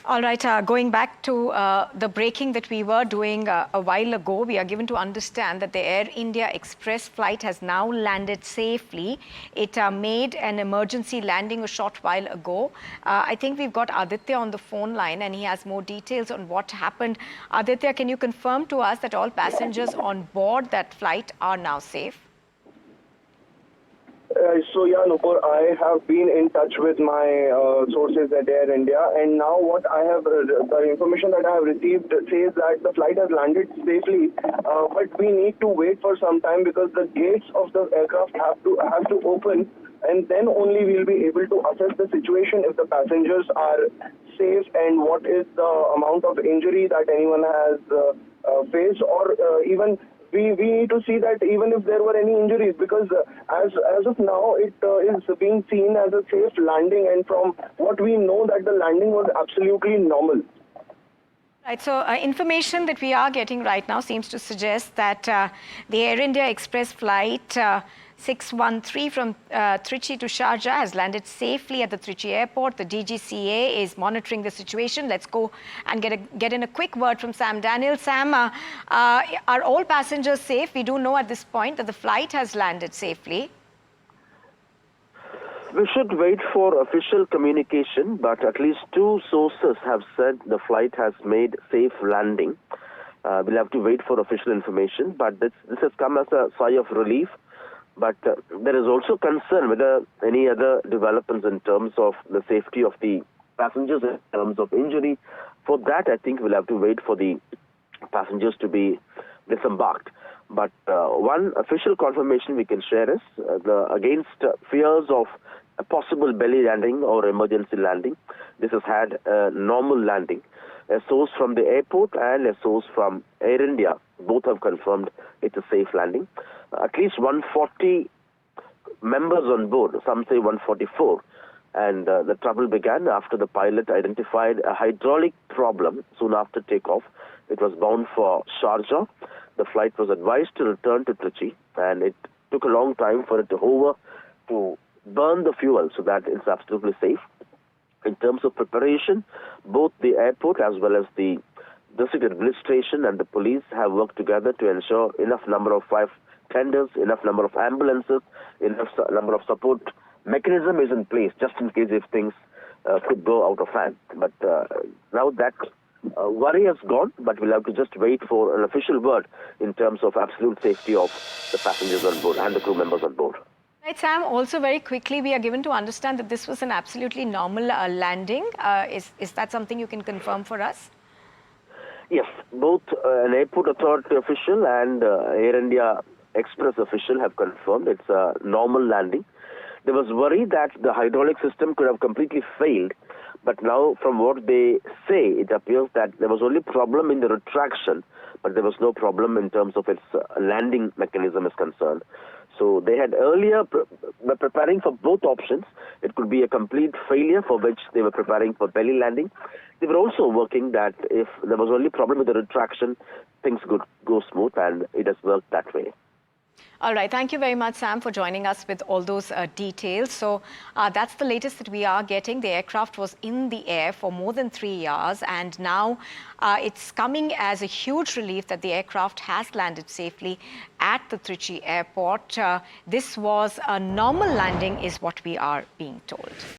All right, going back to the breaking that we were doing a while ago, we are given to understand that the Air India Express flight has now landed safely. It made an emergency landing a short while ago. I think we've got Aditya on the phone line and he has more details on what happened. Aditya, can you confirm to us that all passengers on board that flight are now safe? Nupur, I have been in touch with my sources at Air India, and now what I have, the information that I have received says that the flight has landed safely, but we need to wait for some time because the gates of the aircraft have to open, and then only we'll be able to assess the situation if the passengers are safe and what is the amount of injury that anyone has faced, or even. We need to see that even if there were any injuries, because as of now it is being seen as a safe landing, and from what we know that the landing was absolutely normal. Right, so information that we are getting right now seems to suggest that the Air India Express flight 613 from Trichy to Sharjah has landed safely at the Trichy airport. The DGCA is monitoring the situation. Let's go and get in a quick word from Sam Daniel. Sam, are all passengers safe? We do know at this point that the flight has landed safely. We should wait for official communication, but at least two sources have said the flight has made safe landing. We'll have to wait for official information, but this has come as a sigh of relief. But there is also concern whether any other developments in terms of the safety of the passengers, in terms of injury. For that, I think we'll have to wait for the passengers to be disembarked. But one official confirmation we can share is against fears of a possible belly landing or emergency landing, this has had a normal landing. A source from the airport and a source from Air India both have confirmed it's a safe landing. At least 140 members on board, some say 144, and the trouble began after the pilot identified a hydraulic problem soon after takeoff. It was bound for Sharjah. The flight was advised to return to Trichy, and it took a long time for it to hover to burn the fuel so that it's absolutely safe. In terms of preparation, both the airport as well as the district administration and the police have worked together to ensure enough number of 5 tenders, enough number of ambulances, enough number of support mechanism is in place just in case if things could go out of hand. But now that worry has gone, but we'll have to just wait for an official word in terms of absolute safety of the passengers on board and the crew members on board. Right, Sam, also very quickly, we are given to understand that this was an absolutely normal landing. Is that something you can confirm for us? Yes, both an airport authority official and Air India Express official have confirmed it's a normal landing. There was worry that the hydraulic system could have completely failed, but now from what they say, it appears that there was only problem in the retraction, but there was no problem in terms of its landing mechanism is concerned. So they had earlier were preparing for both options. It could be a complete failure, for which they were preparing for belly landing. They were also working that if there was only problem with the retraction, things could go smooth, and it has worked that way. All right. Thank you very much, Sam, for joining us with all those details. So that's the latest that we are getting. The aircraft was in the air for more than 3 hours, and now it's coming as a huge relief that the aircraft has landed safely at the Trichy airport. This was a normal landing is what we are being told.